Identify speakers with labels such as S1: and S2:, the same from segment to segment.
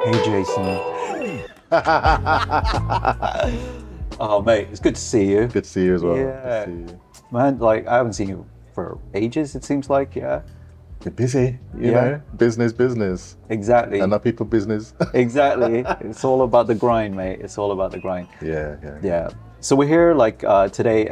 S1: Hey, Jason. Oh, mate, it's good to see you.
S2: Good to see you as well.
S1: Yeah.
S2: Good to see you.
S1: Man, like, I haven't seen you for ages, it seems like, yeah.
S2: You're busy, you
S1: Yeah.
S2: know, business.
S1: Exactly.
S2: And not people business.
S1: Exactly. It's all about the grind, mate. It's all about the grind.
S2: Yeah.
S1: Yeah. So we're here, like, today.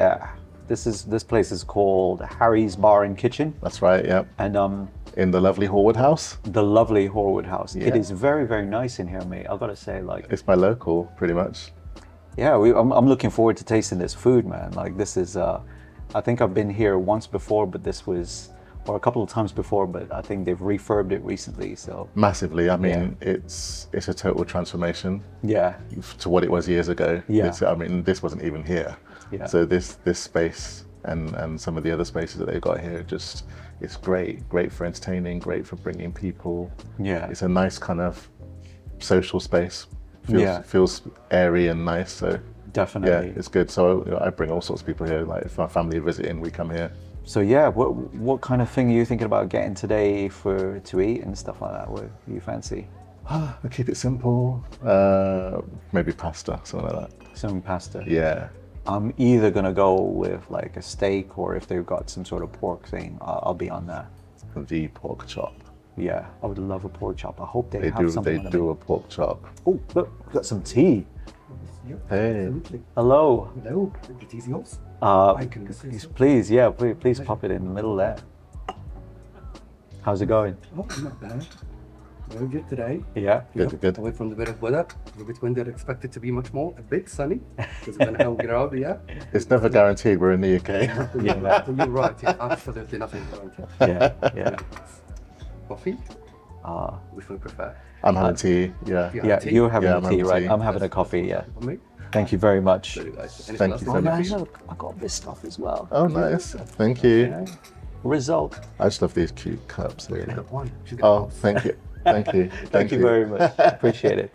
S1: This place is called Harry's Bar and Kitchen,
S2: That's right, yeah.
S1: and
S2: In the lovely Horwood House.
S1: the lovely Horwood House. It
S2: Yeah.
S1: is very, very nice in here, mate. I've got to say, like,
S2: It's my local, pretty much.
S1: yeah, I'm looking forward to tasting this food, man. Like, this is, I think I've been here once before, but this was, or a couple of times before, but I think they've refurbed it recently. So
S2: Massively. I mean, it's a total transformation
S1: yeah,
S2: to what it was years ago.
S1: Yeah.
S2: I mean, this wasn't even here.
S1: Yeah.
S2: So this space and some of the other spaces that they've got here, just, it's great for entertaining, great for bringing people.
S1: yeah,
S2: It's a nice kind of social space.
S1: Yeah.
S2: Feels airy and nice. So yeah,
S1: definitely.
S2: it's good. So I bring all sorts of people here. Like if my family are visiting, we come here.
S1: So yeah, what kind of thing are you thinking about getting today to eat and stuff like that? What do you fancy?
S2: I keep it simple. Maybe pasta, something like that.
S1: Some pasta.
S2: Yeah.
S1: I'm either gonna go with like a steak, or if they've got some sort of pork thing, I'll be on that.
S2: The pork chop.
S1: Yeah, I would love a pork chop. I hope they
S2: They
S1: have
S2: do.
S1: something.
S2: They do a pork chop.
S1: Oh, look, we've got some tea.
S2: Hey.
S3: Absolutely.
S1: Hello.
S3: Hello, it is yours. I can assist.
S1: Please, yeah, please pop it in the middle there. How's it going?
S3: Oh, not bad. Very good today.
S1: Yeah.
S2: Good.
S3: Away from the bit of weather, a bit windy, expected to be much more, a bit sunny, because when hell get out, yeah.
S2: It's never guaranteed. We're in the UK.
S1: Yeah.
S3: So you're right, yeah, absolutely nothing guaranteed.
S1: Yeah.
S3: Coffee,
S1: Uh,
S3: which we prefer.
S2: I'm having tea. Yeah.
S1: yeah,
S3: tea?
S1: you're having
S2: Yeah,
S1: a
S2: I'm
S1: tea,
S2: having
S1: right?
S2: tea.
S1: I'm having a coffee, yeah.
S3: For me.
S1: Thank you very much.
S3: Very nice. Anything
S2: Thank
S3: else
S2: you
S3: for
S2: so
S3: me,
S2: much.
S3: please?
S1: Look, I got this stuff as well.
S2: Oh, nice. Thank you.
S1: Yeah. Result.
S2: I just love these cute cups
S3: She's
S2: here.
S3: got one. She's got
S2: Oh,
S3: one.
S2: thank you. Thank you.
S1: Thank you very much. Appreciate it.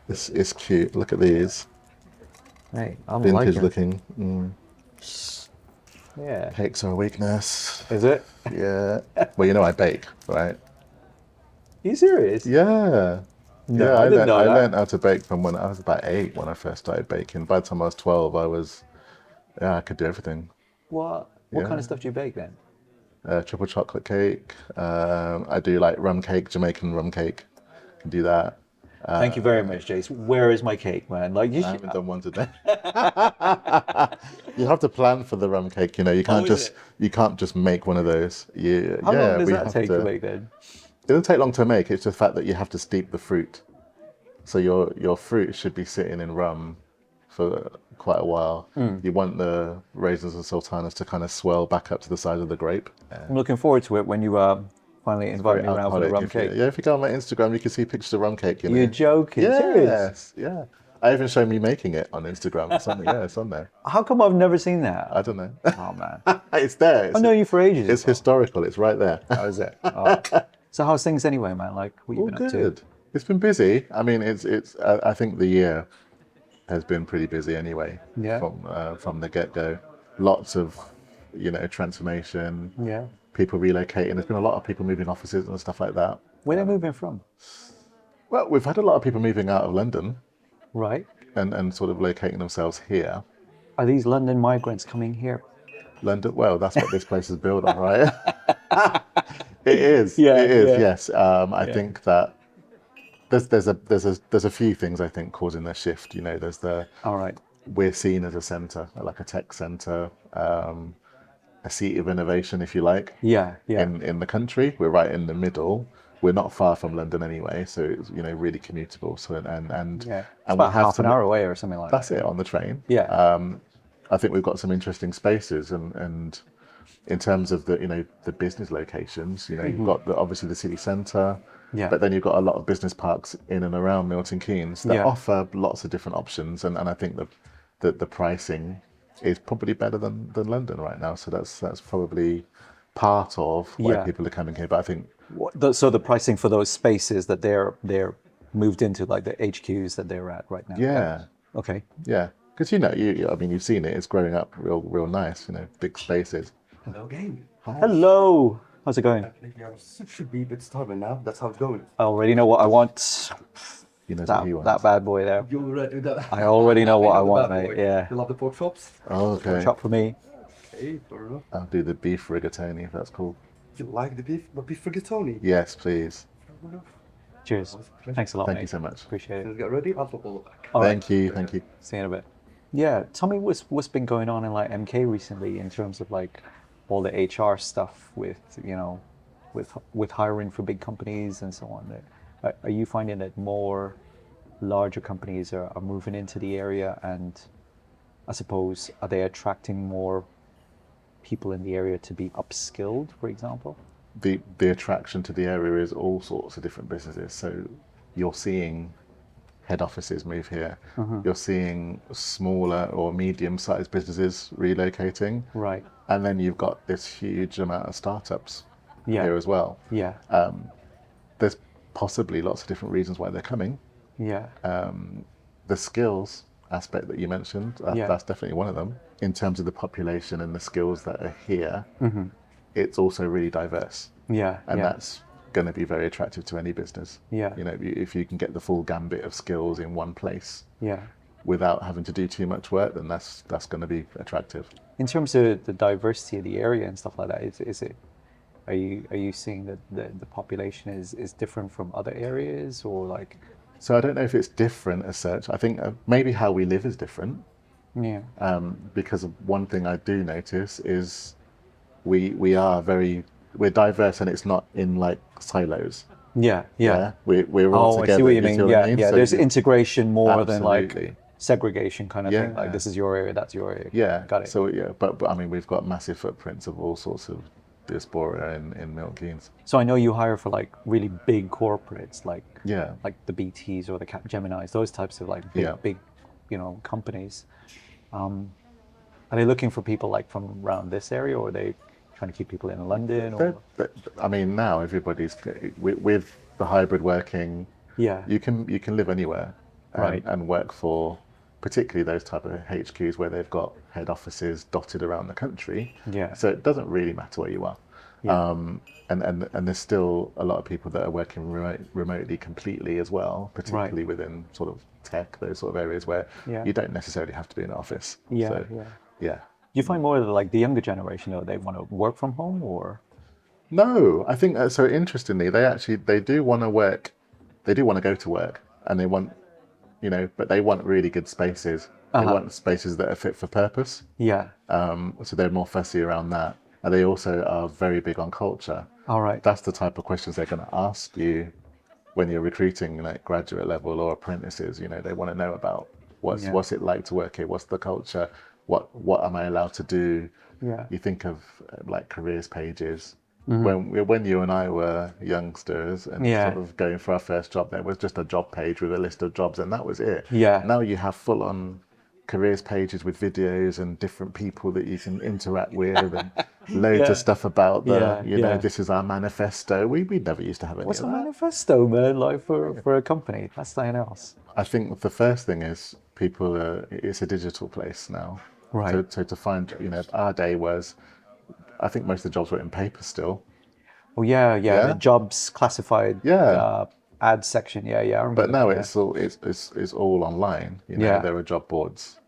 S2: It's cute. Look at these.
S1: Hey, I'm
S2: Vintage
S1: liking.
S2: looking.
S1: Yeah.
S2: Cakes are a weakness.
S1: Is it?
S2: Yeah. Well, you know I bake, right?
S1: Are you serious?
S2: Yeah.
S1: No,
S2: Yeah,
S1: I didn't know
S2: I
S1: that.
S2: learned how to bake from when I was about 8 when I first started baking. By the time I was 12, I could do everything.
S1: What
S2: Yeah.
S1: kind of stuff do you bake then?
S2: Triple chocolate cake. I do like rum cake, Jamaican rum cake. Can do that.
S1: Thank you very much, Jace. Where is my cake, man? Like, you
S2: I
S1: should.
S2: haven't done one today. You have to plan for the rum cake, you know. You can't
S1: is
S2: just make one of those.
S1: How long does
S2: we
S1: that
S2: have
S1: take to make then?
S2: It doesn't take long to make. It's just the fact that you have to steep the fruit. So your fruit should be sitting in rum for quite a while. You want the raisins and sultanas to kind of swell back up to the size of the grape.
S1: I'm looking forward to it when you finally invite me around for the rum cake.
S2: If you go on my Instagram, you can see pictures of rum cake. You know?
S1: You're joking? Serious?
S2: Yes, yeah. I even show me making it on Instagram. It's on there.
S1: How come I've never seen that?
S2: I don't know.
S1: Oh man,
S2: It's there.
S1: I've known you for ages.
S2: It's historical. It's right there.
S1: How is it? Oh. So how's things anyway, man? Like, what you
S2: All
S1: been up to?
S2: good. It's been busy. I mean, it's. I think the year has been pretty busy anyway.
S1: Yeah.
S2: From the get-go, lots of, transformation.
S1: Yeah.
S2: People relocating. There's been a lot of people moving offices and stuff like that.
S1: Where are they moving from?
S2: Well, we've had a lot of people moving out of London
S1: Right.
S2: and sort of locating themselves here.
S1: Are these London migrants coming here?
S2: London. Well, that's what this place is built on, right? It is.
S1: Yeah,
S2: It is.
S1: yeah.
S2: Yes. I think that there's a few things I think causing the shift. There's
S1: All right.
S2: we're seen as a centre, like a tech centre, a seat of innovation, if you like.
S1: Yeah. Yeah.
S2: In the country, we're right in the middle. We're not far from London anyway, so it's really commutable. So and
S1: yeah. It's
S2: and
S1: about half an hour away or something like that.
S2: That's it on the train.
S1: Yeah.
S2: I think we've got some interesting spaces, and in terms of the business locations, you've got obviously the city centre,
S1: Yeah.
S2: but then you've got a lot of business parks in and around Milton Keynes that
S1: Yeah.
S2: offer lots of different options, and I think that the pricing is probably better than London right now. So that's probably part of why
S1: Yeah.
S2: people are coming here. But I think
S1: So the pricing for those spaces that they're moved into, like the HQs that they're at right now.
S2: yeah,
S1: Okay.
S2: because I mean you've seen it. It's growing up real nice. Big spaces.
S3: Hello again.
S1: Hello. How's it going?
S3: Should be a bit starving now. That's how it's going.
S1: I already know what I want.
S2: He knows what he wants.
S1: That bad boy there.
S3: You already that.
S1: I already know what I
S3: the
S1: want,
S3: bad
S1: mate.
S3: boy.
S1: Yeah.
S3: You love the pork chops?
S2: Oh, okay.
S1: Shop for me.
S3: Hey, fair enough.
S2: I'll do the beef rigatoni if that's cool.
S3: You like the beef rigatoni?
S2: Yes, please.
S3: Fair enough.
S1: Cheers. Thanks a lot,
S2: Thank
S1: mate.
S2: you so much.
S1: Appreciate it.
S3: Let's get ready. I'll pop all back.
S1: All right.
S2: Thank you. Thank you.
S1: See you in a bit. Yeah, tell me what's been going on in like MK recently in terms of like all the HR stuff with with hiring for big companies and so on. Are you finding that more larger companies are moving into the area, and I suppose are they attracting more people in the area to be upskilled, for example?
S2: The attraction to the area is all sorts of different businesses. So you're seeing head offices move here. You're seeing smaller or medium-sized businesses relocating.
S1: Right.
S2: And then you've got this huge amount of startups
S1: Yeah.
S2: here as well.
S1: Yeah.
S2: There's possibly lots of different reasons why they're coming.
S1: Yeah.
S2: The skills aspect that you mentioned,
S1: Yeah.
S2: that's definitely one of them. In terms of the population and the skills that are here, it's also really diverse.
S1: Yeah.
S2: And
S1: yeah.
S2: that's going to be very attractive to any business.
S1: Yeah.
S2: You know, if you can get the full gambit of skills in one place
S1: Yeah.
S2: without having to do too much work, then that's going to be attractive.
S1: In terms of the diversity of the area and stuff like that, is it? Are you seeing that the population is different from other areas, or like?
S2: So I don't know if it's different as such. I think maybe how we live is different.
S1: Yeah.
S2: Because one thing I do notice is we're diverse, and it's not in like silos.
S1: Yeah. Yeah.
S2: We're all
S1: Oh,
S2: together.
S1: I see what you mean.
S2: see what
S1: Yeah.
S2: I mean?
S1: Yeah.
S2: So
S1: There's integration more than like
S2: Absolutely.
S1: segregation kind of thing.
S2: Yeah.
S1: Like this is your area, that's your area.
S2: Yeah.
S1: Got it.
S2: So yeah, but I mean, we've got massive footprints of all sorts of diaspora in Milton Keynes.
S1: So I know you hire for like really big corporates, like
S2: Yeah.
S1: like the BTs or the Capgeminis, those types of like big,
S2: Yeah.
S1: big, companies. Are they looking for people like from around this area, or are they trying to keep people in London? Or
S2: I mean, now everybody's with the hybrid working.
S1: yeah,
S2: You can live anywhere,
S1: Right.
S2: and work for, particularly those type of HQs where they've got head offices dotted around the country.
S1: Yeah.
S2: So it doesn't really matter where you are.
S1: Yeah.
S2: And there's still a lot of people that are working remotely completely as well, particularly within sort of tech, those sort of areas where
S1: Yeah.
S2: you don't necessarily have to be in an office.
S1: Yeah,
S2: So,
S1: yeah.
S2: yeah.
S1: Do you find more of the younger generation, though, they want to work from home, or?
S2: No, I think so. Interestingly, they do want to work, they do want to go to work, and they want, but they want really good spaces. They want spaces that are fit for purpose.
S1: Yeah.
S2: So they're more fussy around that, and they also are very big on culture.
S1: All right.
S2: That's the type of questions they're going to ask you when you're recruiting like graduate level or apprentices. They want to know about what's it like to work here, what's the culture, what am I allowed to do.
S1: Yeah.
S2: You think of like careers pages. When you and I were youngsters and
S1: Yeah.
S2: sort of going for our first job, there was just a job page with a list of jobs, and that was it.
S1: Yeah.
S2: Now you have full on careers pages with videos and different people that you can interact with, and loads of stuff about this is our manifesto. We never used to have any
S1: What's
S2: of
S1: a
S2: that.
S1: manifesto, man? Like for a company, that's something else.
S2: I think the first thing is it's a digital place now.
S1: Right.
S2: So to find, our day was, I think most of the jobs were in paper still.
S1: Oh yeah.
S2: Yeah.
S1: The jobs classified.
S2: Yeah.
S1: Ad section. Yeah. I remember.
S2: But now
S1: that,
S2: it's all online.
S1: Yeah.
S2: There are job boards.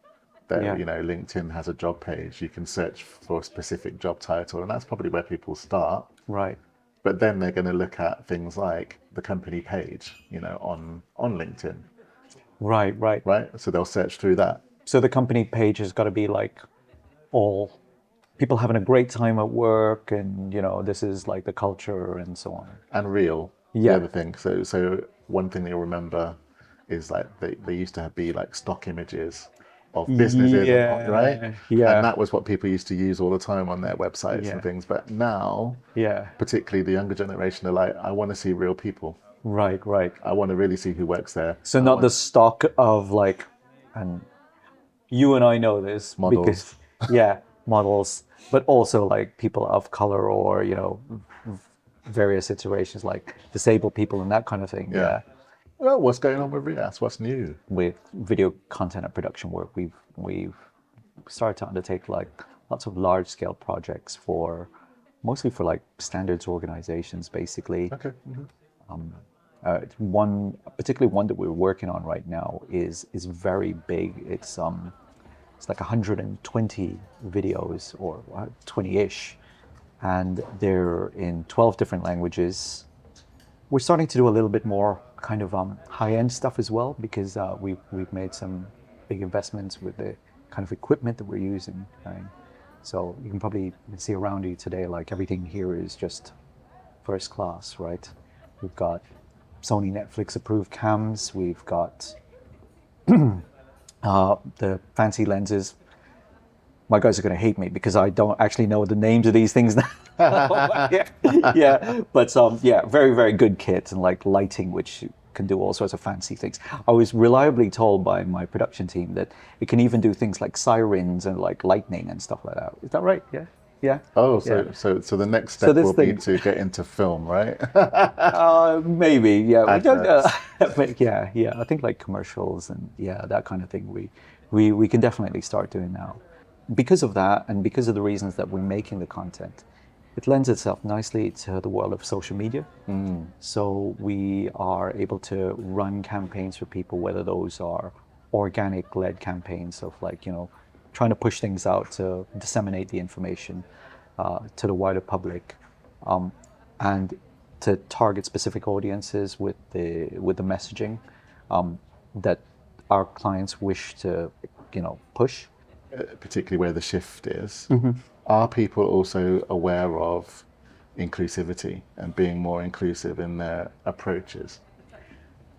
S2: There,
S1: Yeah.
S2: LinkedIn has a job page. You can search for a specific job title, and that's probably where people start.
S1: Right.
S2: But then they're going to look at things like the company page, on LinkedIn,
S1: Right.
S2: right? So they'll search through that.
S1: So the company page has got to be like all people having a great time at work, and this is like the culture and so on.
S2: And real.
S1: Yeah.
S2: The other thing. So one thing you'll remember is like they used to be like stock images of businesses,
S1: Yeah,
S2: right?
S1: yeah.
S2: And that was what people used to use all the time on their websites
S1: Yeah.
S2: and things. But now,
S1: Yeah.
S2: particularly the younger generation, are like, I want to see real people.
S1: Right.
S2: I want to really see who works there.
S1: So not the stock of like, and you and I know this
S2: Models.
S1: because models, but also like people of color, or various situations like disabled people and that kind of thing.
S2: Yeah. Well, what's going on with REAS? What's new?
S1: With video content and production work, we've started to undertake like lots of large scale projects mostly for like standards organizations, basically.
S2: Okay.
S1: Particularly one that we're working on right now is very big. It's like 120 videos or 20-ish, and they're in 12 different languages. We're starting to do a little bit more kind of high-end stuff as well, because we've made some big investments with the kind of equipment that we're using. Right? So you can probably see around you today, like everything here is just first class, right? We've got Sony Netflix approved cams. We've got the fancy lenses. My guys are going to hate me because I don't actually know the names of these things now. yeah, but very, very good kit, and like lighting, which can do all sorts of fancy things. I was reliably told by my production team that it can even do things like sirens and like lightning and stuff like that. Is that right? Yeah. Yeah.
S2: Oh,
S1: Yeah.
S2: so the next step will be to get into film, right?
S1: Maybe, yeah. We don't.
S2: Adverts.
S1: But yeah. I think like commercials and that kind of thing. We can definitely start doing now. Because of that, and because of the reasons that we're making the content, it lends itself nicely to the world of social media. So we are able to run campaigns for people, whether those are organic-led campaigns of like, trying to push things out to disseminate the information to the wider public, and to target specific audiences with the messaging that our clients wish to, push.
S2: Particularly where the shift is. Are people also aware of inclusivity and being more inclusive in their approaches?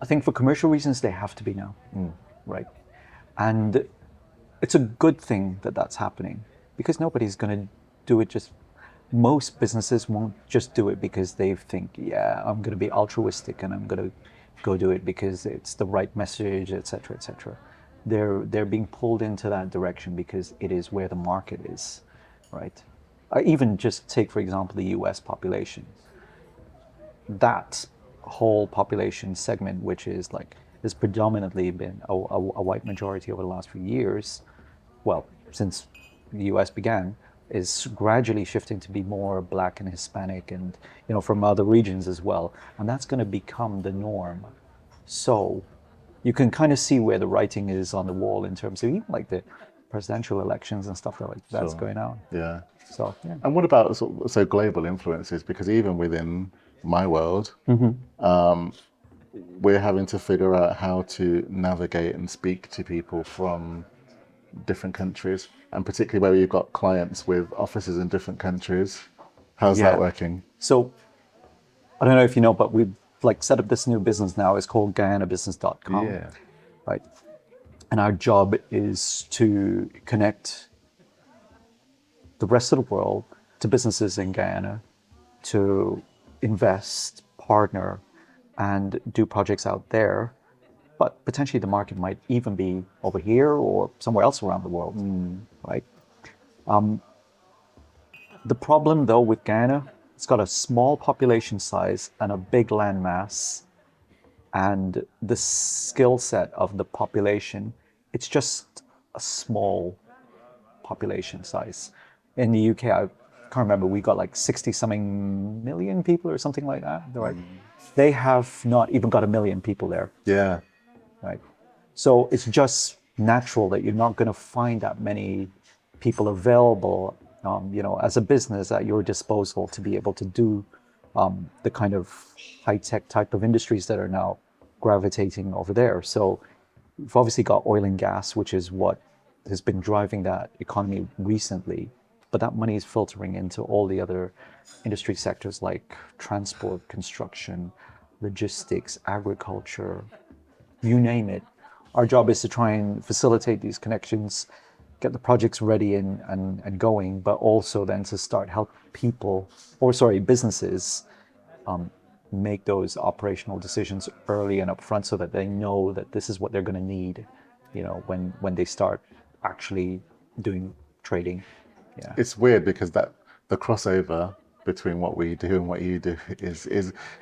S1: I think for commercial reasons, they have to be now, right? And it's a good thing that that's happening, because nobody's going to do it most businesses won't just do it because they think, I'm going to be altruistic and I'm going to go do it because it's the right message, etc., etc. They're being pulled into that direction because it is where the market is, right? Even just take, for example, the US population. That whole population segment, which is has predominantly been a white majority over the last few years, well, since the US began, is gradually shifting to be more Black and Hispanic and, from other regions as well. And that's going to become the norm. So you can kind of see where the writing is on the wall in terms of even like the presidential elections and stuff that's
S2: Sure.
S1: going on.
S2: Yeah.
S1: So, yeah.
S2: And what about so global influences? Because even within my world, we're having to figure out how to navigate and speak to people from different countries, and particularly where you've got clients with offices in different countries. How's that working?
S1: So I don't know if you know, but we've set up this new business now. It's called GuyanaBusiness.com.
S2: Yeah.
S1: Right. And our job is to connect the rest of the world to businesses in Guyana to invest, partner, and do projects out there. But potentially the market might even be over here or somewhere else around the world, right? The problem, though, with Guyana, it's got a small population size and a big land mass, and the skill set of the population, it's just a small population size. In the UK, I can't remember, we got 60-something million people or something like that. They have not even got 1 million people there.
S2: Yeah.
S1: Right. So it's just natural that you're not going to find that many people available, as a business at your disposal to be able to do the kind of high-tech type of industries that are now gravitating over there. So we've obviously got oil and gas, which is what has been driving that economy recently. But that money is filtering into all the other industry sectors like transport, construction, logistics, agriculture, you name it. Our job is to try and facilitate these connections, get the projects ready and going, but also then to start help businesses make those operational decisions early and upfront so that they know that this is what they're going to need, when they start actually doing trading. Yeah.
S2: It's weird because the crossover between what we do and what you do is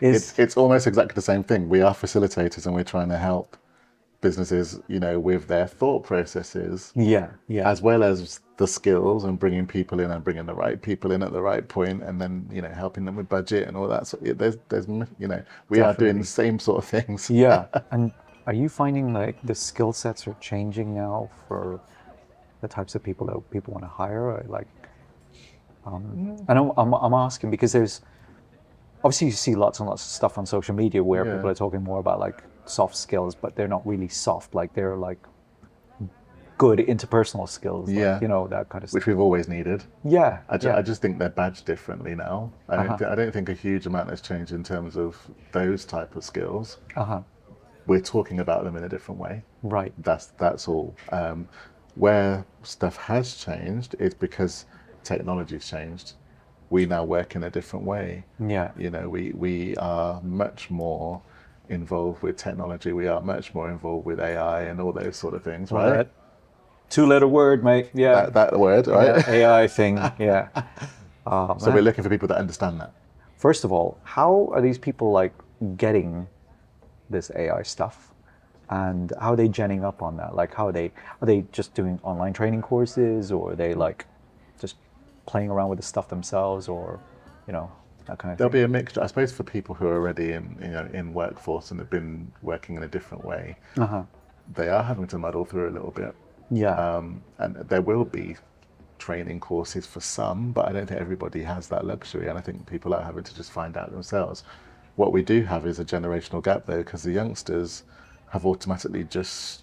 S2: it's almost exactly the same thing. We are facilitators and we're trying to help businesses, with their thought processes,
S1: Yeah, yeah.
S2: as well as the skills and bringing people in and bringing the right people in at the right point, and then helping them with budget and all that. So there's we are doing
S1: Definitely.
S2: the same sort of things.
S1: Yeah. And are you finding like the skill sets are changing now for the types of people that people want to hire? Or like, and I'm asking because there's obviously you see lots and lots of stuff on social media where
S2: Yeah.
S1: people are talking more about like soft skills, but they're not really soft. Like they're like good interpersonal skills. Like,
S2: Yeah.
S1: that kind of stuff.
S2: Which we've always needed.
S1: Yeah.
S2: I just think they're badged differently now. I don't think a huge amount has changed in terms of those type of skills. We're talking about them in a different way.
S1: Right.
S2: That's all. Where stuff has changed is because technology's changed. We now work in a different way.
S1: Yeah.
S2: We are much more involved with technology. We are much more involved with AI and all those sort of things, right?
S1: That 2-letter word, mate. Yeah.
S2: That word, right?
S1: Yeah, AI thing. Yeah.
S2: So we're looking for people that understand that.
S1: First of all, how are these people like getting this AI stuff, and how are they genning up on that? Like, are they just doing online training courses, or are they like just playing around with the stuff themselves, or that kind of
S2: There'll
S1: thing?
S2: be a mixture, I suppose, for people who are already in workforce and have been working in a different way. They are having to muddle through a little bit.
S1: Yeah.
S2: And there will be training courses for some, but I don't think everybody has that luxury, and I think people are having to just find out themselves. What we do have is a generational gap, though, because the youngsters have automatically just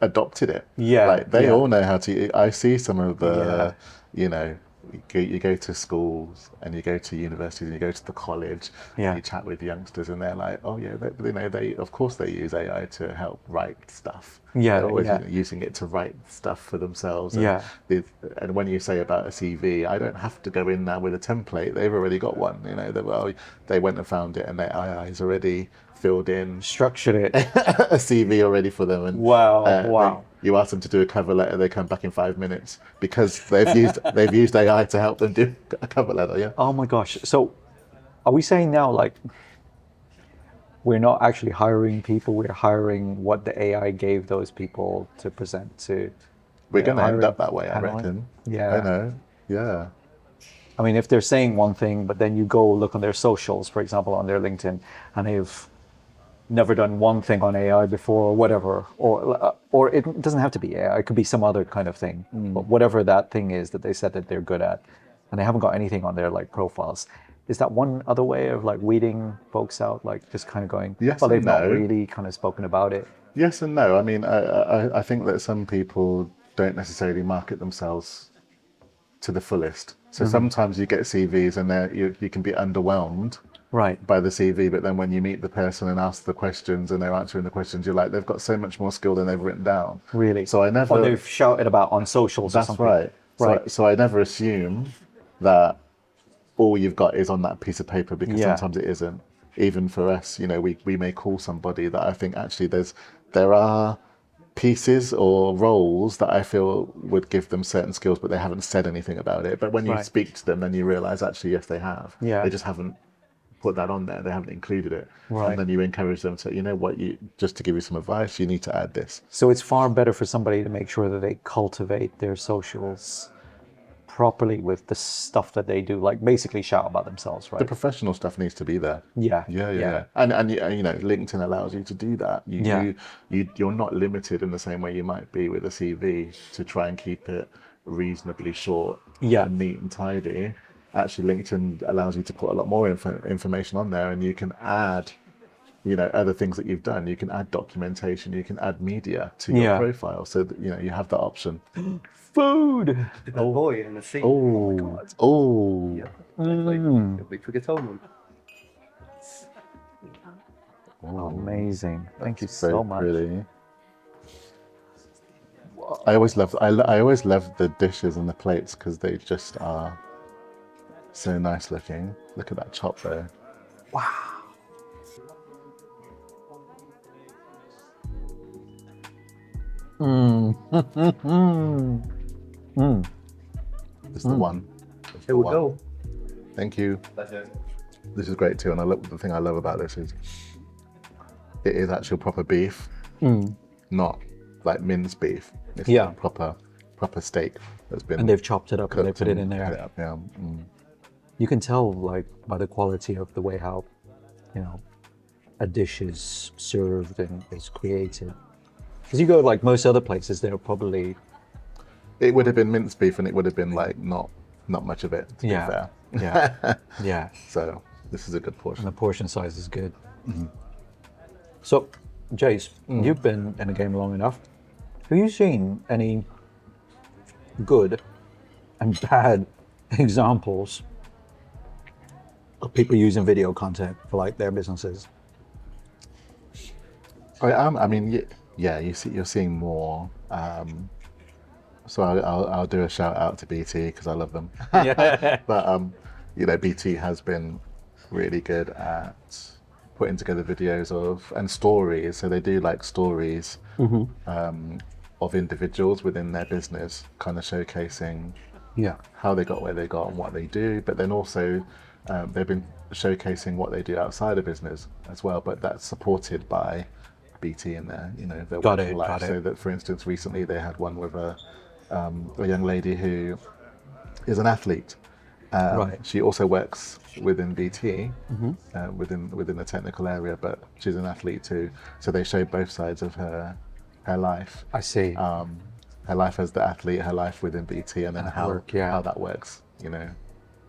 S2: adopted it.
S1: Yeah,
S2: Like they
S1: yeah.
S2: all know how to. I see some of the, you go to schools and you go to universities and you go to the college
S1: Yeah.
S2: and you chat with youngsters and they're like, oh yeah, they of course they use AI to help write stuff.
S1: Yeah,
S2: They're always
S1: yeah.
S2: using it to write stuff for themselves. And
S1: Yeah.
S2: and when you say about a CV, I don't have to go in there with a template. They've already got one. They went and found it, and their AI has already filled in
S1: Structured it.
S2: a CV already for them. And
S1: Wow.
S2: you ask them to do a cover letter, they come back in 5 minutes because they've used AI to help them do a cover letter. Yeah.
S1: Oh my gosh. So are we saying now like we're not actually hiring people, we're hiring what the AI gave those people to present to?
S2: We're going to end
S1: hiring
S2: up that way, I
S1: panel?
S2: reckon.
S1: Yeah.
S2: I know. Yeah.
S1: I mean, if they're saying one thing, but then you go look on their socials, for example, on their LinkedIn, and they've never done one thing on AI before, or whatever, or it doesn't have to be AI, it could be some other kind of thing, but whatever that thing is that they said that they're good at, and they haven't got anything on their like profiles. Is that one other way of like weeding folks out, like just kind of going,
S2: Yes
S1: well, they've
S2: and
S1: not
S2: no.
S1: really kind of spoken about it?
S2: Yes and no. I mean, I think that some people don't necessarily market themselves to the fullest. So sometimes you get CVs and you can be underwhelmed
S1: Right.
S2: by the CV, but then when you meet the person and ask the questions and they're answering the questions, you're like, they've got so much more skill than they've written down.
S1: Really?
S2: So I never.
S1: Or they've shouted about on socials or
S2: That's
S1: something.
S2: right.
S1: Right.
S2: So I never assume that all you've got is on that piece of paper, because
S1: Yeah.
S2: sometimes it isn't. Even for us, we may call somebody that I think actually there are pieces or roles that I feel would give them certain skills, but they haven't said anything about it. But when you
S1: Right.
S2: speak to them, then you realize actually, yes, they have.
S1: Yeah.
S2: They just haven't put that on there. They haven't included it.
S1: Right.
S2: And then you encourage them to, just to give you some advice, you need to add this.
S1: So it's far better for somebody to make sure that they cultivate their socials properly with the stuff that they do, like basically shout about themselves, right?
S2: The professional stuff needs to be there.
S1: Yeah.
S2: Yeah. And LinkedIn allows you to do that. You're not limited in the same way you might be with a CV to try and keep it reasonably short
S1: Yeah.
S2: and neat and tidy. Actually, LinkedIn allows you to put a lot more information on there, and you can add, other things that you've done. You can add documentation, you can add media to your
S1: Yeah.
S2: profile, so that you have that option.
S1: Food.
S3: That boy in the sea.
S2: Oh,
S3: my God.
S2: oh,
S3: Yeah. We forget all them.
S1: Amazing. Thank you
S2: so
S1: so much.
S2: pretty. I always love the dishes and the plates because they just are so nice looking. Look at that chop there. This is the one.
S3: Here we go.
S2: Thank you.
S3: Pleasure.
S2: This is great too, and the thing I love about this is it is actual proper beef. not like minced beef. It's
S1: Yeah.
S2: like proper steak that's been
S1: And they've chopped it up and they
S2: cooked
S1: put it in
S2: and
S1: there.
S2: cut it up, yeah.
S1: You can tell like by the quality of the way how, you know, a dish is served and is created. Because you go like most other places, they're probably
S2: It would have been minced beef, and it would have been like not much of it, to be fair.
S1: yeah, yeah.
S2: So this is a good
S1: And
S2: portion.
S1: the portion size is good. So, Jace, you've been in the game long enough. Have you seen any good and bad examples of people using video content for like their businesses?
S2: I mean, yeah, you're seeing more. So I'll do a shout out to BT because I love them.
S1: Yeah.
S2: But you know, BT has been really good at putting together videos and stories. So they do like stories of individuals within their business, kind of showcasing
S1: Yeah.
S2: how they got where they got and what they do. But then also they've been showcasing what they do outside of business as well. But that's supported by BT in there, you know, their
S1: Got
S2: working
S1: it,
S2: life.
S1: got it.
S2: So that, for instance, recently they had one with a young lady who is an athlete.
S1: Right.
S2: She also works within BT, within the technical area, but she's an athlete too. So they show both sides of her life.
S1: I see.
S2: Her life as the athlete, her life within BT, and then how that works. You know,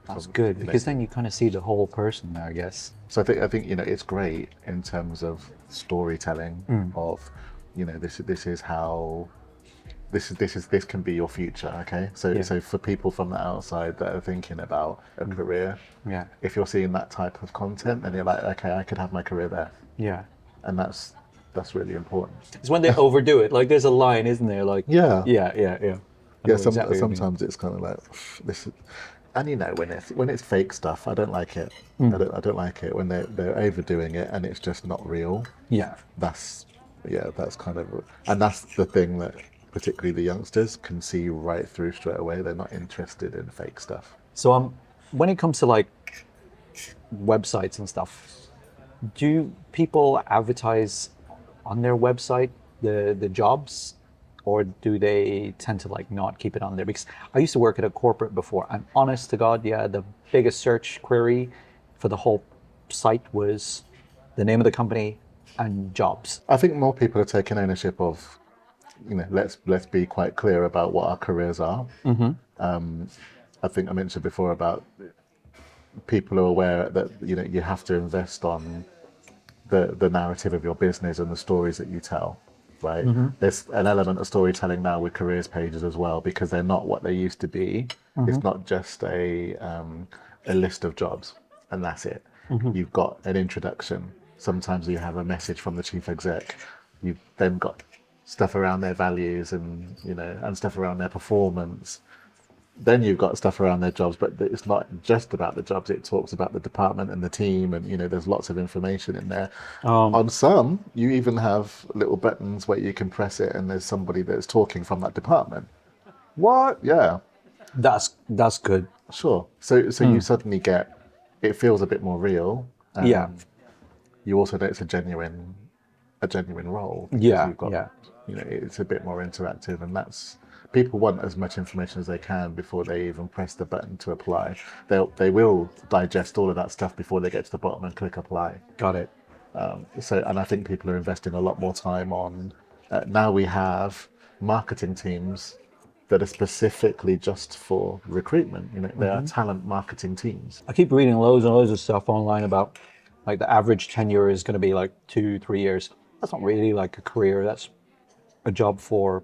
S1: That's good because then you kind of see the whole person there, I guess.
S2: So I think you know it's great in terms of storytelling of, you know, this is how this can be your future. Okay, so for people from the outside that are thinking about a career, if you're seeing that type of content, then you're like, okay, I could have my career there.
S1: Yeah.
S2: And that's really important.
S1: It's when they overdo it. Like there's a line, isn't there? Like
S2: Yeah.
S1: Yeah. I know exactly what you mean.
S2: Sometimes it's kind of like this. And you know, when it's fake stuff, I don't like it. I don't like it when they're overdoing it and it's just not real.
S1: Yeah.
S2: That's kind of, and that's the thing that particularly the youngsters can see right through straight away. They're not interested in fake stuff.
S1: So when it comes to like websites and stuff, do people advertise on their website the jobs, or do they tend to like not keep it on there? Because I used to work at a corporate before, and honest to God, the biggest search query for the whole site was the name of the company and jobs.
S2: I think more people are taking ownership of, you know, let's be quite clear about what our careers are. I think I mentioned before about people are aware that, you know, you have to invest on the narrative of your business and the stories that you tell, right? There's an element of storytelling now with careers pages as well, because they're not what they used to be. It's not just a list of jobs and that's it. You've got an introduction. Sometimes you have a message from the chief exec. You've then got stuff around their values and, you know, and stuff around their performance. Then you've got stuff around their jobs, but it's not just about the jobs. It talks about the department and the team, and, you know, there's lots of information in there. On some, you even have little buttons where you can press it and there's somebody that's talking from that department. What? Yeah.
S1: That's good.
S2: Sure. So you suddenly get, it feels a bit more real. You also know it's a genuine role. Because you've got, you know, it's a bit more interactive, and that's, people want as much information as they can before they even press the button to apply. They will digest all of that stuff before they get to the bottom and click apply.
S1: Got it.
S2: And I think people are investing a lot more time on, now we have marketing teams that are specifically just for recruitment. You know, they are talent marketing teams.
S1: I keep reading loads and loads of stuff online about like the average tenure is going to be like 2-3 years. That's not really like a career. That's a job for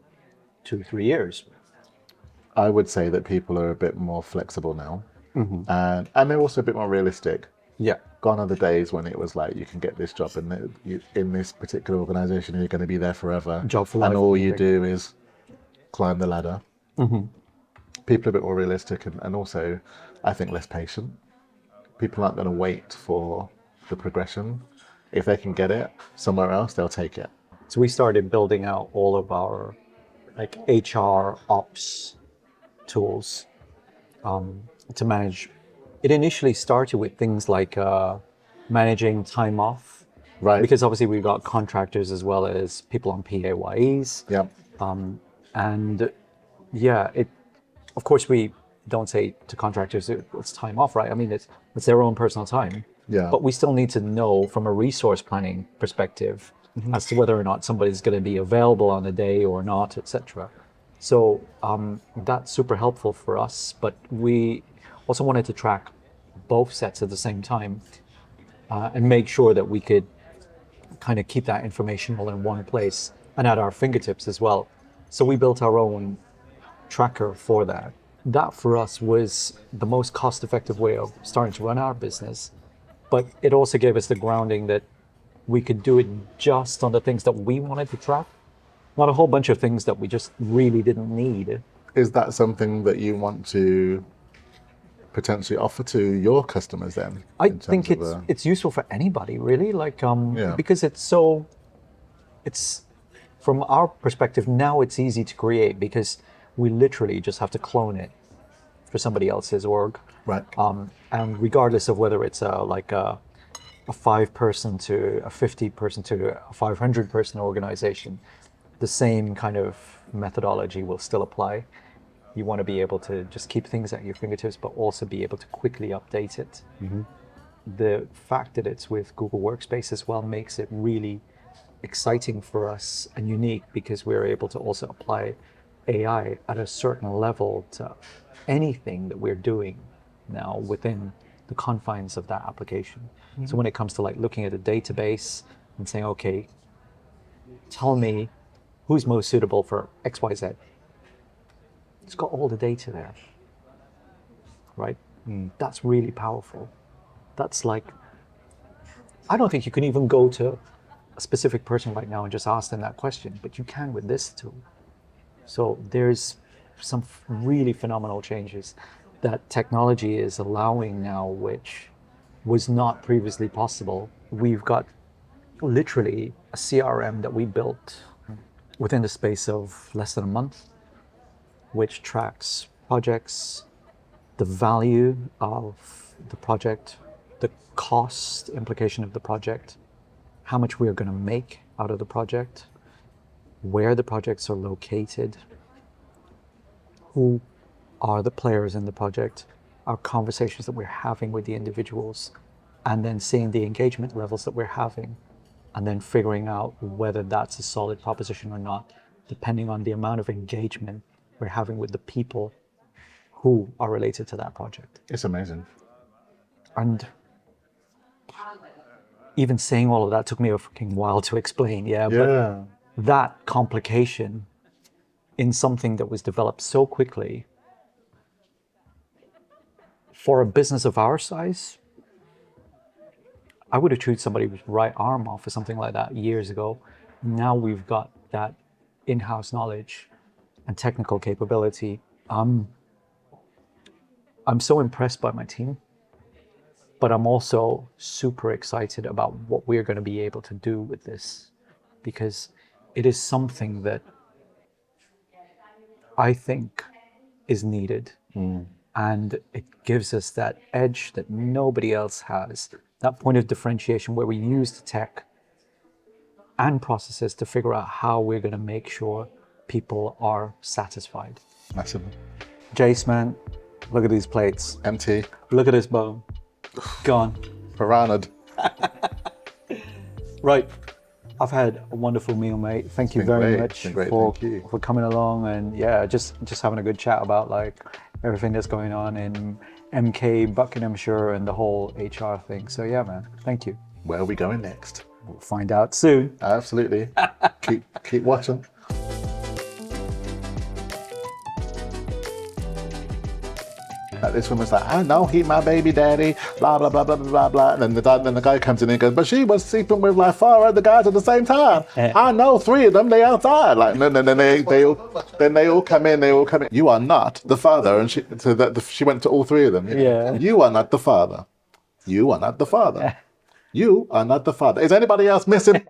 S1: 2-3 years.
S2: I would say that people are a bit more flexible now, and they're also a bit more realistic.
S1: Yeah.
S2: Gone are the days when it was like, you can get this job in this particular organisation and you're going to be there forever.
S1: Job for life.
S2: And all you do is climb the ladder. People are a bit more realistic and also, I think, less patient. People aren't going to wait for the progression. If they can get it somewhere else, they'll take it.
S1: So we started building out all of our like HR ops tools to manage. It initially started with things like managing time off
S2: Right.
S1: Because obviously we've got contractors as well as people on PAYEs.
S2: Yeah.
S1: And yeah, of course we don't say to contractors it's time off, right? I mean, it's their own personal time.
S2: Yeah.
S1: But we still need to know from a resource planning perspective as to whether or not somebody's going to be available on a day or not, etc. So that's super helpful for us. But we also wanted to track both sets at the same time and make sure that we could kind of keep that information all in one place and at our fingertips as well. So we built our own tracker for that. That for us was the most cost-effective way of starting to run our business, but it also gave us the grounding that we could do it just on the things that we wanted to track, not a whole bunch of things that we just really didn't need.
S2: Is that something that you want to potentially offer to your customers then?
S1: I think it's useful for anybody really, because it's from our perspective now it's easy to create because we literally just have to clone it for somebody else's org.
S2: Right.
S1: And regardless of whether it's a 5-person to a 50-person to a 500-person organization, the same kind of methodology will still apply. You want to be able to just keep things at your fingertips, but also be able to quickly update it. Mm-hmm. The fact that it's with Google Workspace as well makes it really exciting for us and unique because we're able to also apply AI at a certain level to anything that we're doing now within the confines of that application. Mm-hmm. So when it comes to like looking at a database and saying, okay, tell me who's most suitable for XYZ. It's got all the data there, right? That's really powerful. That's like, I don't think you can even go to a specific person right now and just ask them that question, but you can with this tool. So there's some really phenomenal changes that technology is allowing now, which was not previously possible. We've got literally a CRM that we built within the space of less than a month, which tracks projects, the value of the project, the cost implication of the project, how much we are going to make out of the project, where the projects are located, who are the players in the project, our conversations that we're having with the individuals, and then seeing the engagement levels that we're having, and then figuring out whether that's a solid proposition or not, depending on the amount of engagement we're having with the people who are related to that project.
S2: It's amazing.
S1: And even saying all of that took me a fucking while to explain, but that complication in something that was developed so quickly for a business of our size, I would have chewed somebody's right arm off or something like that years ago. Now we've got that in-house knowledge and technical capability. I'm so impressed by my team, but I'm also super excited about what we're going to be able to do with this, because it is something that I think is needed. And it gives us that edge that nobody else has, that point of differentiation where we use the tech and processes to figure out how we're going to make sure people are satisfied.
S2: Massively.
S1: Jace, man, look at these plates.
S2: Empty.
S1: Look at this bone. Gone.
S2: Piranha'd.
S1: Right. I've had a wonderful meal, mate. Thank you very much for coming along and just having a good chat about like everything that's going on in MK, Buckinghamshire, and the whole HR thing. So yeah, man, thank you.
S2: Where are we going next?
S1: We'll find out soon.
S2: Absolutely. keep watching. This woman's like, I know he my baby daddy, blah, blah, blah, blah, blah, blah. And then the guy comes in and goes, but she was sleeping with like 4 other guys at the same time. I know 3 of them, they outside. Like, then they all come in. You are not the father. And she went to all 3 of them.
S1: Yeah.
S2: You are not the father. You are not the father. You are not the father. Is anybody else missing?